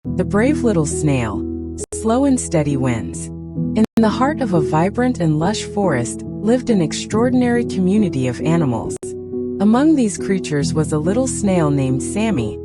The brave little snail, slow and steady wins. In the heart of a vibrant and lush forest lived an extraordinary community of animals. Among these creatures was a little snail named Sammy,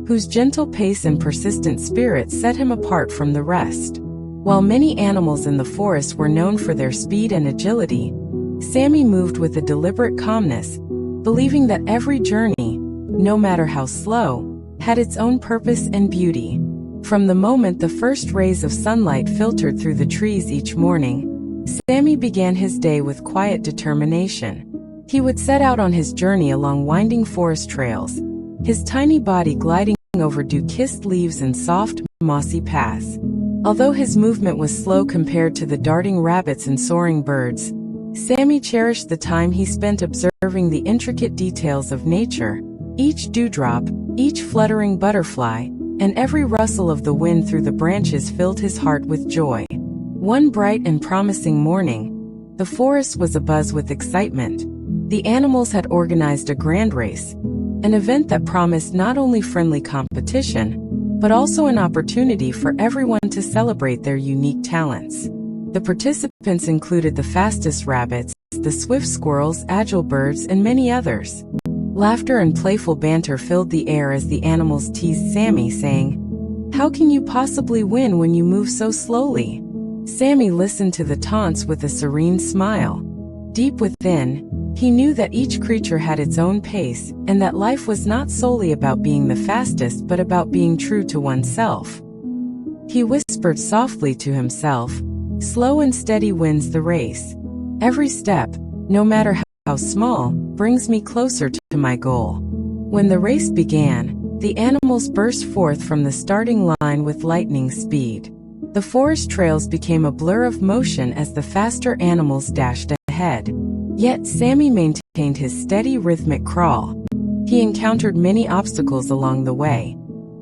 whose gentle pace and persistent spirit set him apart from the rest. While many animals in the forest were known for their speed and agility, Sammy moved with a deliberate calmness, believing that every journey, no matter how slow, had its own purpose and beauty. From the moment the first rays of sunlight filtered through the trees each morning, Sammy began his day with quiet determination. He would set out on his journey along winding forest trails, his tiny body gliding over dew-kissed leaves and soft, mossy paths. Although his movement was slow compared to the darting rabbits and soaring birds, Sammy cherished the time he spent observing the intricate details of nature. Each dewdrop, each fluttering butterfly, and every rustle of the wind through the branches filled his heart with joy. One bright and promising morning, the forest was abuzz with excitement. The animals had organized a grand race, an event that promised not only friendly competition, but also an opportunity for everyone to celebrate their unique talents. The participants included the fastest rabbits, the swift squirrels, agile birds, and many others. Laughter and playful banter filled the air as the animals teased Sammy, saying, "How can you possibly win when you move so slowly?" Sammy listened to the taunts with a serene smile. Deep within, he knew that each creature had its own pace, and that life was not solely about being the fastest but about being true to oneself. He whispered softly to himself, "Slow and steady wins the race. Every step, no matter how small, brings me closer to my goal." When the race began, the animals burst forth from the starting line with lightning speed. The forest trails became a blur of motion as the faster animals dashed ahead. Yet Sammy maintained his steady rhythmic crawl. He encountered many obstacles along the way.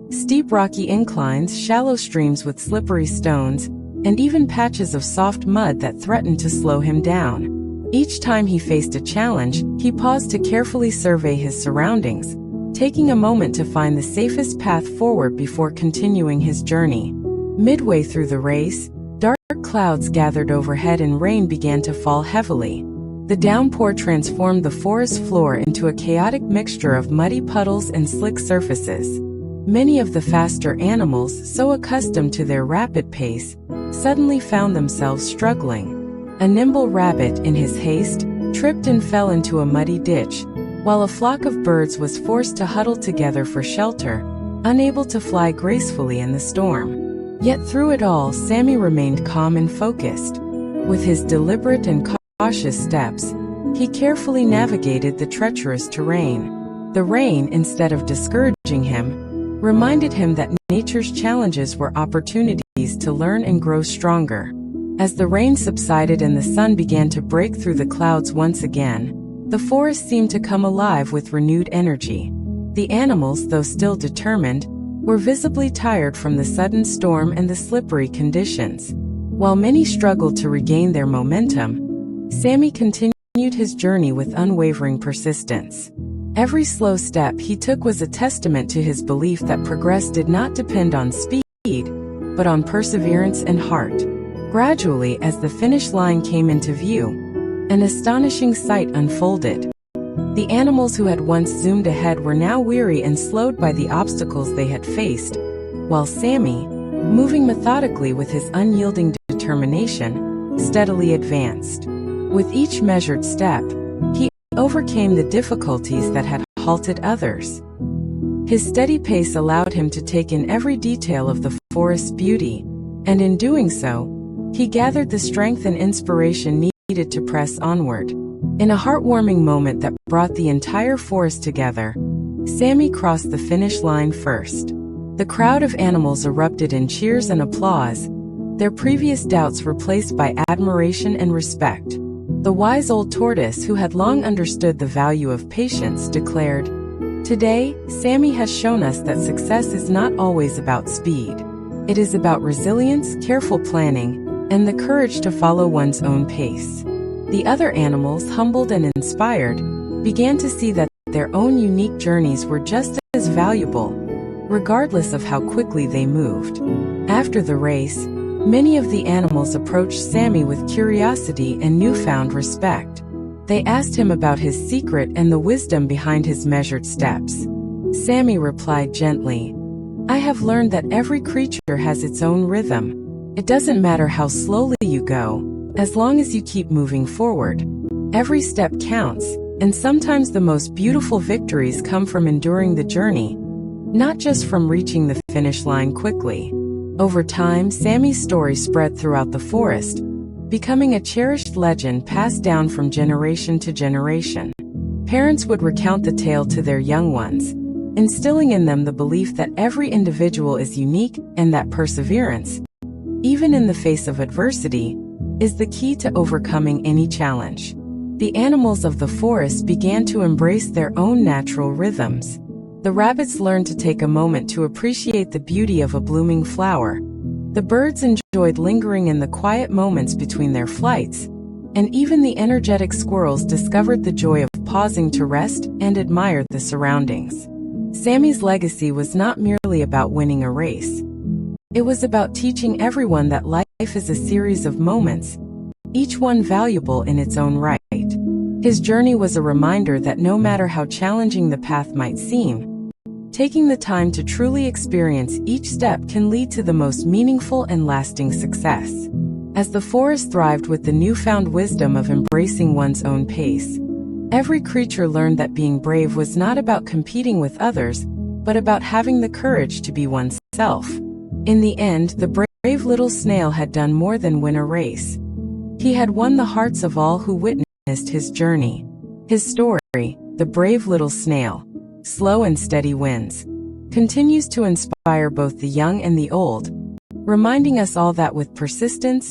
Steep rocky inclines, shallow streams with slippery stones, and even patches of soft mud that threatened to slow him down. Each time he faced a challenge, he paused to carefully survey his surroundings, taking a moment to find the safest path forward before continuing his journey. Midway through the race, dark clouds gathered overhead and rain began to fall heavily. The downpour transformed the forest floor into a chaotic mixture of muddy puddles and slick surfaces. Many of the faster animals, so accustomed to their rapid pace, suddenly found themselves struggling. A nimble rabbit, in his haste, tripped and fell into a muddy ditch, while a flock of birds was forced to huddle together for shelter, unable to fly gracefully in the storm. Yet through it all, Sammy remained calm and focused. With his deliberate and cautious steps, he carefully navigated the treacherous terrain. The rain, instead of discouraging him, reminded him that nature's challenges were opportunities to learn and grow stronger. As the rain subsided and the sun began to break through the clouds once again, the forest seemed to come alive with renewed energy. The animals, though still determined, were visibly tired from the sudden storm and the slippery conditions. While many struggled to regain their momentum, Sammy continued his journey with unwavering persistence. Every slow step he took was a testament to his belief that progress did not depend on speed, but on perseverance and heart. Gradually, as the finish line came into view, an astonishing sight unfolded. The animals who had once zoomed ahead were now weary and slowed by the obstacles they had faced, while Sammy, moving methodically with his unyielding determination, steadily advanced. With each measured step, he overcame the difficulties that had halted others. His steady pace allowed him to take in every detail of the forest's beauty, and in doing so, he gathered the strength and inspiration needed to press onward. In a heartwarming moment that brought the entire forest together, Sammy crossed the finish line first. The crowd of animals erupted in cheers and applause, their previous doubts replaced by admiration and respect. The wise old tortoise, who had long understood the value of patience, declared, "Today, Sammy has shown us that success is not always about speed. It is about resilience, careful planning, and the courage to follow one's own pace." The other animals, humbled and inspired, began to see that their own unique journeys were just as valuable. regardless of how quickly they moved. After the race, many of the animals approached Sammy with curiosity and newfound respect. They asked him about his secret and the wisdom behind his measured steps. Sammy replied gently, "I have learned that every creature has its own rhythm. It doesn't matter how slowly you go, as long as you keep moving forward. Every step counts, and sometimes the most beautiful victories come from enduring the journey, not just from reaching the finish line quickly." Over time, Sammy's story spread throughout the forest, becoming a cherished legend passed down from generation to generation. Parents would recount the tale to their young ones, instilling in them the belief that every individual is unique and that perseverance, even in the face of adversity, is the key to overcoming any challenge. The animals of the forest began to embrace their own natural rhythms. The rabbits learned to take a moment to appreciate the beauty of a blooming flower. The birds enjoyed lingering in the quiet moments between their flights, and even the energetic squirrels discovered the joy of pausing to rest and admire the surroundings. Sammy's legacy was not merely about winning a race. It was about teaching everyone that life is a series of moments, each one valuable in its own right. His journey was a reminder that no matter how challenging the path might seem, taking the time to truly experience each step can lead to the most meaningful and lasting success. As the forest thrived with the newfound wisdom of embracing one's own pace, every creature learned that being brave was not about competing with others, but about having the courage to be oneself. In the end, the brave little snail had done more than win a race. He had won the hearts of all who witnessed his journey. His story, The Brave Little Snail, Slow and Steady Wins, continues to inspire both the young and the old, reminding us all that with persistence,